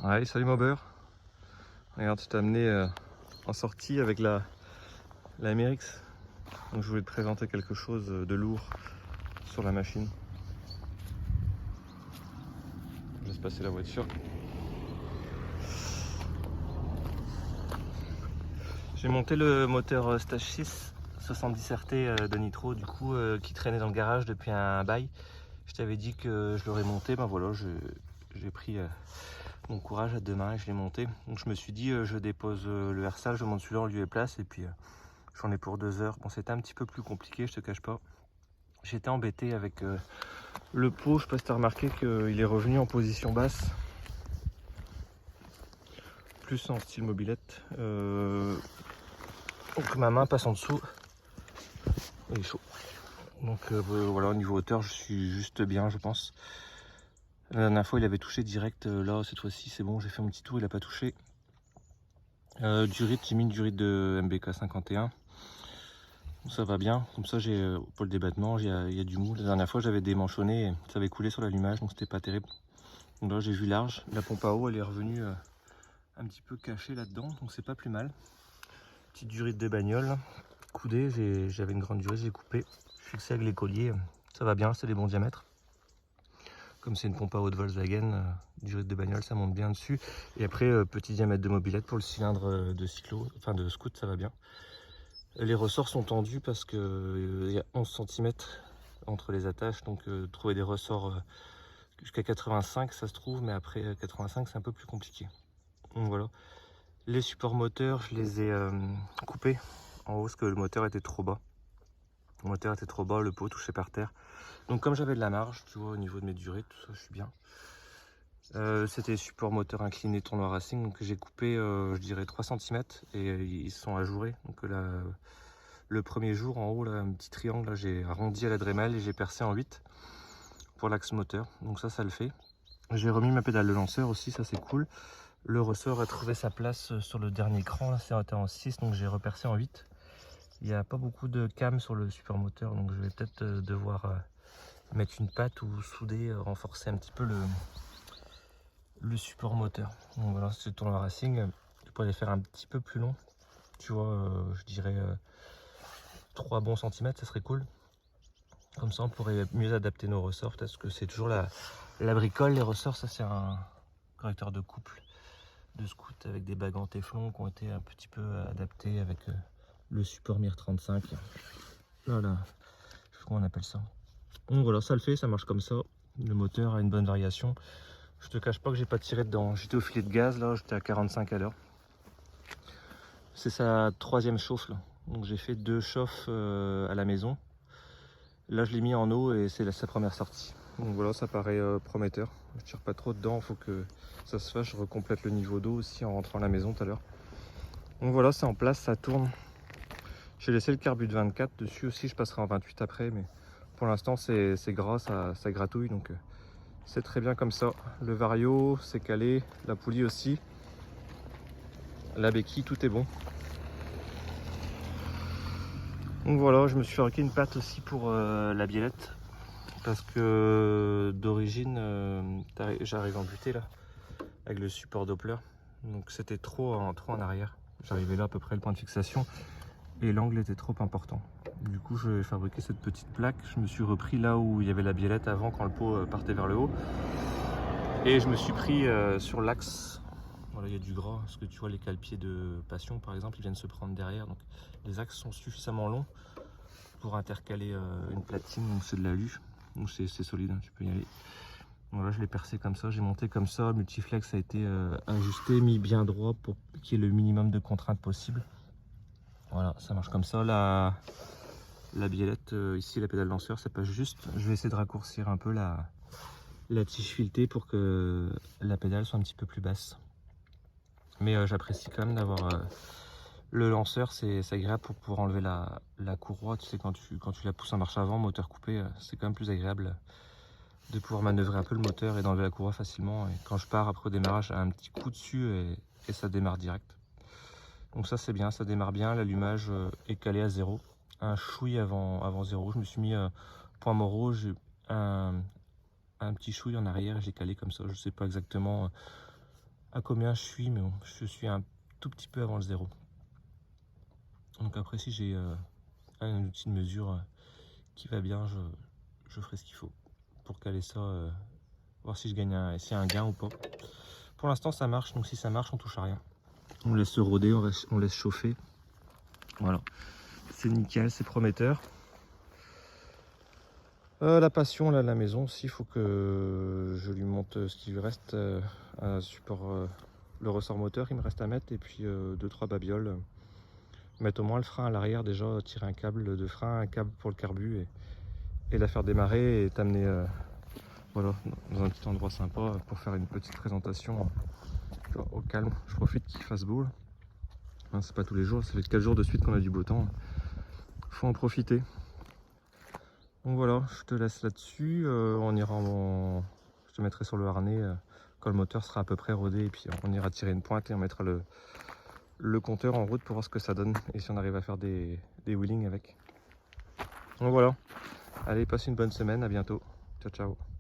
Ouais, salut mon beurre. Regarde, je t'ai amené en sortie avec la MRX. Donc je voulais te présenter quelque chose de lourd sur la machine. Je laisse passer la voiture. J'ai monté le moteur Stage 6 70 RT de Nitro du coup qui traînait dans le garage depuis un bail. Je t'avais dit que je l'aurais monté, ben voilà, j'ai pris mon courage à deux mains et je l'ai monté. Donc je me suis dit je dépose le RSAL, je monte celui-là en lieu et place et puis j'en ai pour 2 heures. Bon, c'était un petit peu plus compliqué, je te cache pas. J'étais embêté avec le pot, je sais pas si tu as remarqué qu'il est revenu en position basse. Plus en style mobilette. Donc ma main passe en dessous. Il est chaud. Donc voilà, au niveau hauteur, je suis juste bien, je pense. La dernière fois, il avait touché direct. Là, cette fois-ci, c'est bon, j'ai fait mon petit tour, il n'a pas touché. Durite, j'ai mis une durite de MBK 51. Ça va bien, comme ça j'ai pour le débattement, il y a du mou. La dernière fois j'avais démanchonné et ça avait coulé sur l'allumage, donc c'était pas terrible. Donc là j'ai vu large, la pompe à eau elle est revenue un petit peu cachée là-dedans, donc c'est pas plus mal. Petite durite de bagnole, coudée, j'avais une grande durite, j'ai coupé, fixé avec les colliers, ça va bien, c'est des bons diamètres. Comme c'est une pompe à eau de Volkswagen, durite de bagnole ça monte bien dessus. Et après petit diamètre de mobilette pour le cylindre de cyclo, enfin de scoot, ça va bien. Les ressorts sont tendus parce qu'il y a 11 cm entre les attaches, donc trouver des ressorts jusqu'à 85 ça se trouve, mais après 85 c'est un peu plus compliqué. Donc voilà. Les supports moteurs, je les ai coupés en haut parce que le moteur était trop bas. Le moteur était trop bas, le pot touchait par terre. Donc comme j'avais de la marge, tu vois, au niveau de mes durées, tout ça, je suis bien. C'était support moteur incliné tournoi racing, donc j'ai coupé je dirais 3 cm et ils sont ajourés. Donc là, le premier jour en haut, là, un petit triangle, là, j'ai arrondi à la Dremel et j'ai percé en 8 pour l'axe moteur. Donc ça le fait. J'ai remis ma pédale de lanceur aussi, ça c'est cool. Le ressort a trouvé sa place sur le dernier cran, là c'était en 6, donc j'ai repercé en 8. Il n'y a pas beaucoup de cam sur le support moteur, donc je vais peut-être devoir mettre une patte ou souder, renforcer un petit peu le support moteur. Donc voilà, c'est le tournoi racing. Je pourrais les faire un petit peu plus long. Tu vois, je dirais 3 bons centimètres, ça serait cool. Comme ça, on pourrait mieux adapter nos ressorts, parce que c'est toujours la bricole. Les ressorts, ça c'est un correcteur de couple de scout avec des bagues en téflon qui ont été un petit peu adaptés avec le support MIR 35. Voilà, je sais pas comment on appelle ça. Donc voilà, ça le fait, ça marche comme ça. Le moteur a une bonne variation. Je te cache pas que j'ai pas tiré dedans. J'étais au filet de gaz, là, j'étais à 45 à l'heure. C'est sa 3e chauffe là. Donc j'ai fait 2 chauffes à la maison. Là je l'ai mis en eau et c'est sa première sortie. Donc voilà, ça paraît prometteur. Je tire pas trop dedans, il faut que ça se fasse. Je recomplète le niveau d'eau aussi en rentrant à la maison tout à l'heure. Donc voilà, c'est en place, ça tourne. J'ai laissé le carbu de 24 dessus aussi, je passerai en 28 après, mais pour l'instant c'est gras, ça gratouille, donc c'est très bien comme ça. Le vario, c'est calé, la poulie aussi. La béquille, tout est bon. Donc voilà, je me suis fabriqué une patte aussi pour la biellette. Parce que d'origine, j'arrive en butée là, avec le support Doppler. Donc c'était trop en arrière. J'arrivais là à peu près le point de fixation. Et l'angle était trop important. Du coup, j'ai fabriqué cette petite plaque. Je me suis repris là où il y avait la biellette avant, quand le pot partait vers le haut. Et je me suis pris sur l'axe. Voilà, il y a du gras, parce que tu vois les cale-pieds de Passion par exemple, ils viennent se prendre derrière. Donc les axes sont suffisamment longs pour intercaler une platine, donc c'est de l'alu. Donc c'est solide, hein, tu peux y aller. Voilà, je l'ai percé comme ça, j'ai monté comme ça. Multiflex a été ajusté, mis bien droit pour qu'il y ait le minimum de contraintes possible. Voilà, ça marche comme ça. La biellette, ici la pédale lanceur, c'est pas juste. Je vais essayer de raccourcir un peu la tige filetée pour que la pédale soit un petit peu plus basse. Mais j'apprécie quand même d'avoir le lanceur, c'est agréable pour pouvoir enlever la courroie. Tu sais, quand tu la pousses en marche avant, moteur coupé, c'est quand même plus agréable de pouvoir manœuvrer un peu le moteur et d'enlever la courroie facilement. Et quand je pars après au démarrage, un petit coup dessus et ça démarre direct. Donc ça c'est bien, ça démarre bien. L'allumage est calé à 0. Un chouille avant 0. Je me suis mis point mort rouge, un petit chouille en arrière et j'ai calé comme ça. Je sais pas exactement à combien je suis, mais bon, je suis un tout petit peu avant le 0. Donc après, si j'ai un outil de mesure qui va bien, je ferai ce qu'il faut pour caler ça, voir si je gagne s'il y a un gain ou pas. Pour l'instant ça marche, donc si ça marche on touche à rien. On laisse se rôder, on laisse chauffer. Voilà, c'est nickel, c'est prometteur. La passion là, à la maison aussi, il faut que je lui monte ce qui lui reste, un support, le ressort moteur il me reste à mettre, et puis 2-3 babioles. Mettre au moins le frein à l'arrière déjà, tirer un câble de frein, un câble pour le carbu, et la faire démarrer et t'amener voilà, dans un petit endroit sympa pour faire une petite présentation au calme. Je profite qu'il fasse beau. Hein, c'est pas tous les jours, ça fait 4 jours de suite qu'on a du beau temps. Faut en profiter. Donc voilà, je te laisse là-dessus. On ira je te mettrai sur le harnais quand le moteur sera à peu près rodé, et puis on ira tirer une pointe et on mettra le compteur en route pour voir ce que ça donne et si on arrive à faire des wheelings avec. Donc voilà, allez, passe une bonne semaine, à bientôt. Ciao ciao.